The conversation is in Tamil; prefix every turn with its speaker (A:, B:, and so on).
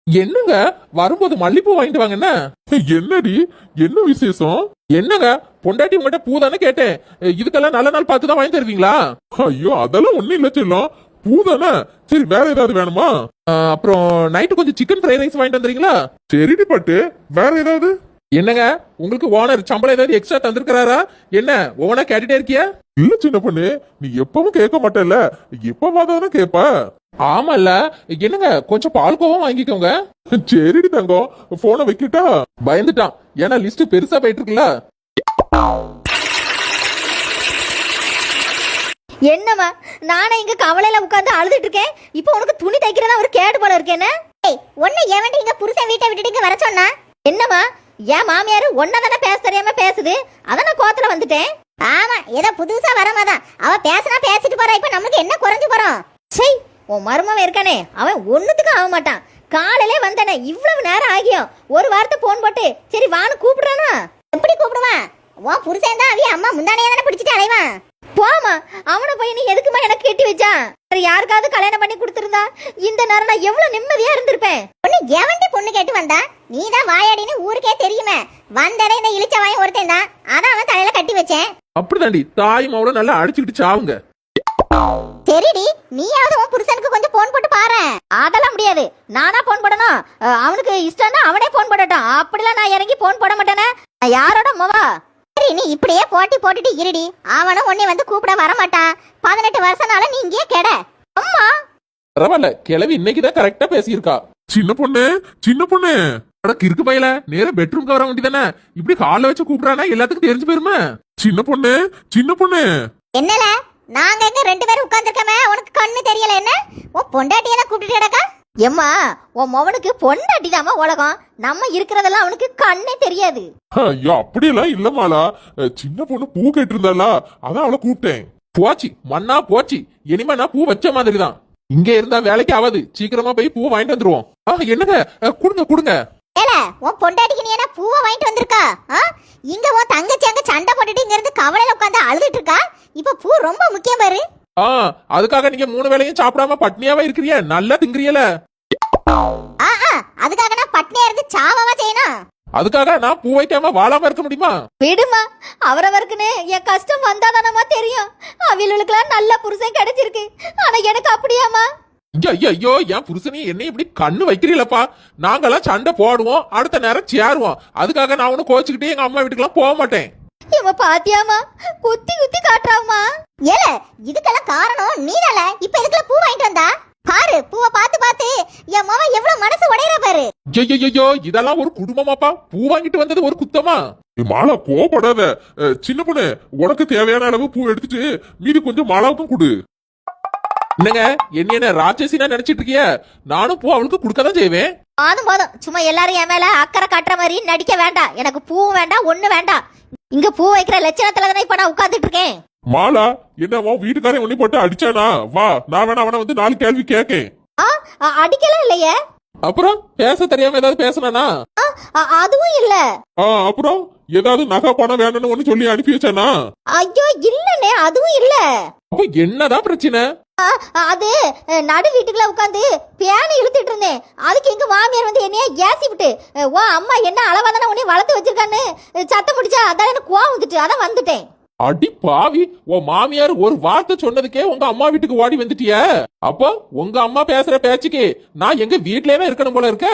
A: என்னங்க வரும்போது மல்லிப்பூ வாங்கிட்டு வாங்க என்ன? என்னடி என்ன விசேஷம்? என்னங்க பொண்டாட்டி உங்ககிட்ட பூ தானே கேட்டேன், இதுக்கெல்லாம் நல்ல நாள் பார்த்து தான் வாங்கி தருவீங்களா? ஐயோ அதெல்லாம் ஒண்ணும் இல்ல செல்லம், பூ தானே. சரி வேற ஏதாவது வேணுமா? அப்புறம் நைட்டு கொஞ்சம் சிக்கன் ஃப்ரைட் ரைஸ் வாங்கிட்டு வந்துறீங்களா? சரிடி பட்டு, வேற ஏதாவது? என்னங்க உங்களுக்கு ஓனர் சம்பளம் ஏதாவது எக்ஸ்ட்ரா தந்திருக்கிறாரா என்ன? ஓனா கேட்டுட்டே இருக்கியா? இல்ல சின்ன பொண்ணு, நீ எப்பவும் கேட்க மாட்டல, எப்பவாதானே கேப்ப. ஆமால, என்னங்க கொஞ்சம் பால்கோவா வாங்கிக்கோங்க. சரிடி தங்கம், போனை வைக்கிட்டா? பயந்துட்டான், ஏன்னா லிஸ்ட் பெருசா போயிட்டு இருக்குல்ல.
B: என்னம்மா நானே இங்க கவலையில உட்கார்ந்து அழுதுட்டு இருக்கேன், இப்போ உனக்கு துணி தைக்கிறதா ஒரு கேடு போல இருக்கேன்னு. ஒண்ணு எவன்ட்டு இங்க புருஷன் வீட்டை விட்டுட்டு இங்க வர சொன்னா? என்னம்மா என் மாமியாரு ஒன்னதானே பேச தெரியாம பேசுது, அதான் நான் கோத்துல வந்துட்டேன். ஆமா ஏதோ புதுசா வரமாதான், அவ பேசினா பேசிட்டு போறா, இப்ப நமக்கு என்ன குறைஞ்சு போறோம்? சை, உன் மருமவன் இருக்கானே அவன் ஒண்ணுத்துக்கு ஆக மாட்டான். காலையிலே வந்தானே இவ்வளவு நேரம் ஆகியும் ஒரு வாரத்தை போன் போட்டு சரி வான்னு கூப்பிடுறானா? எப்படி கூப்பிடுவான்? உன் புருஷன் தான் அவிய அம்மா முந்தானையே தானே பிடிச்சிட்டு அலைவான். போமா, அவனை போய் நீ எதுக்குமா எனக்கு கட்டி வச்சான்? யாருக்காவது கல்யாணம் பண்ணி கொடுத்திருந்தா இந்த நேரம் நான் எவ்வளவு நிம்மதியா இருந்திருப்பேன். பொண்ணு எவன்டி பொண்ணு கேட்டு வந்தா? நீதான் வாயாடின்னு ஊருக்கே தெரியுமே. வந்தடே இந்த இழிச்ச வாயம் ஒருத்தன் தான், அதான் அவன் தலையில கட்டி வச்சேன்.
A: அப்படிதாண்டி, தாய் மாவுல நல்லா அடிச்சுக்கிட்டு சாவுங்க.
B: சரிடி, நீயாவது உன் புருஷனுக்கு கொஞ்சம் போன் போட்டு பாரு. அதெல்லாம் முடியாது, நானா போன் போடணும்? அவனுக்கு இஷ்டம்னா அவனே போன் போடட்டும், அப்படிலாம் நான் இறங்கி போன் போட மாட்டேனே. யாரோட மவா? சரி நீ இப்படியே போட்டி போட்டுட்டு இருடி, அவனும் உன்னை வந்து கூப்பிட வர மாட்டான். 18 வருஷம்னால நீ இங்கே கெட. அம்மா
A: பரவாயில்ல, கிளவி இன்னைக்குதான் கரெக்டா பேசியிருக்கா. சின்ன பொண்ணு சின்ன பொண்ணு, இருக்கு பையல நேர பெட்ரூம்க்கு வர வேண்டியதானே, இப்படி கால வச்சு கூப்பிடானா எல்லாத்துக்கும் தெரிஞ்சு போயிருமே. சின்ன பொண்ணு சின்ன பொண்ணு.
B: என்னல நாங்க எங்க 2 பேரும் உட்கார்ந்திருக்கமே, உனக்கு கண்ணு தெரியல என்ன? உன் பொண்டாட்டியை தான் கூப்பிட்டு கிடக்கா? எம்மா உன் மவனுக்கு பொண்டாட்டி தாமா உலகம், நம்ம இருக்கிறதெல்லாம் அவனுக்கு கண்ணே தெரியாது.
A: ஐயோ அப்படியெல்லாம் இல்லமாலா, சின்ன பொண்ணு பூ கேட்டு இருந்தாளா, அதான் அவளை கூப்பிட்டேன். போச்சு மண்ணா போச்சு, இனிமே நான் பூ வச்ச மாதிரி தான். இங்க இருந்தா வேலைக்கு ஆகாது, சீக்கிரமா போய் பூ வாங்கிட்டு வந்துருவோம். என்னங்க கொடுங்க கொடுங்க.
B: ஏல உன் பொண்டாட்டிக்கு நீ என்ன பூவை வாங்கிட்டு வந்திருக்கா? இங்க உன் தங்கச்சி அங்க சண்டை போட்டுட்டு இங்க இருந்து கவலையில உட்கார்ந்து அழுதுட்டு இருக்கா. இப்ப பூ ரொம்ப முக்கியம் பாரு.
A: அதுக்காக நீங்க 3 வேளையும் சாப்பிடாம பட்னியாவா இருக்கிறிய? நல்லா திங்குறியல.
B: அதுக்காக நான் பட்னியா இருந்து சாவாவா செய்யணும்?
A: அதுக்காக நான் பூ வைக்காம வாழாம இருக்க முடியுமா?
B: விடுமா, அவரவருக்குன்னு என் கஷ்டம் வந்தாதானமா தெரியும். அவியலுக்கெல்லாம் நல்ல புருஷன் கிடைச்சிருக்கு, ஆனா எனக்கு அப்படியாமா?
A: ஐயோ என் புருஷனே என்னை இப்படி கண்ணு வைக்கிறீங்களப்பா. நாங்கெல்லாம் சண்டை போடுவோம், அடுத்த நேரம் சேருவோம். அதுக்காக நான் ஒண்ணு கோச்சுக்கிட்டே எங்க அம்மா வீட்டுக்கெல்லாம் போக மாட்டேன்.
B: இவ பாத்தியாமா குத்தி குத்தி காட்டுறாமா? ஏல இதுக்கெல்லாம் காரணம் நீதால. இப்ப இதுக்குள்ள பூ வாங்கிட்டு வந்தா பாரு, பூவை பார்த்து பார்த்து என் மாமா எவ்வளவு மனசு உடையறா பாரு.
A: ஐயோ இதெல்லாம் ஒரு குடும்பமாப்பா, பூ வாங்கிட்டு வந்தது ஒரு குத்தமா? மாலா கோபப்படாத சின்ன பொண்ணு, உனக்கு தேவையான அளவு பூ எடுத்துட்டு மீதி கொஞ்சம் மாலாவுக்கும் கொடு. என்னங்க என்ன ராட்சசினா நினைச்சிட்டு இருக்கிய? நானும் பூ அவளுக்கு கொடுக்கதான் செய்வேன்.
B: போதும் போதும், சும்மா எல்லாரும் என் மேல அக்கறை காட்டுற மாதிரி நடிக்க வேண்டாம். எனக்கு பூவும் வேண்டாம், ஒண்ணு வேண்டாம். இங்க பூ வைக்கிற லட்சணத்துல தானே இப்ப நான் உட்கார்ந்துட்டு இருக்கேன்.
A: மாலா என்னவா வீட்டுக்காரன் ஒண்ணி போட்டு அடிச்சானா? வா நான் வேணா அவனை வந்து 4 கேள்வி கேக்கேன்.
B: அடிக்கலாம் இல்லையே.
A: அப்புறம் பேச தெரியாம ஏதாவது பேசினானா?
B: அதுவும் இல்ல.
A: அப்புறம் ஏதாவது நகை பணம் வேணும்னு ஒண்ணு சொல்லி அனுப்பி வச்சானா?
B: ஐயோ இல்லனே, அதுவும் இல்ல.
A: அப்ப என்னதான் பிரச்சனை?
B: அது நடு வீட்டுக்குள்ள உட்காந்து பியானி இழுத்துட்டு இருந்தேன். அதுக்கு எங்க மாமியார் வந்து என்னைய ஏசி விட்டு, ஓ அம்மா என்ன அளவாதானே உன்னை வளர்த்து வச்சிருக்கான்னு சத்தம் முடிச்சா, அதான் எனக்கு கோவம் வந்துட்டு, அதான் வந்துட்டேன்.
A: அடி பாவி, உன் மாமியார் ஒரு வார்த்தை சொன்னதுக்கே உங்க அம்மா வீட்டுக்கு ஓடி வந்துட்டிய. அப்போ உங்க அம்மா பேசுற பேச்சுக்கு நான் எங்க வீட்லயே இருக்கணும் போல இருக்க.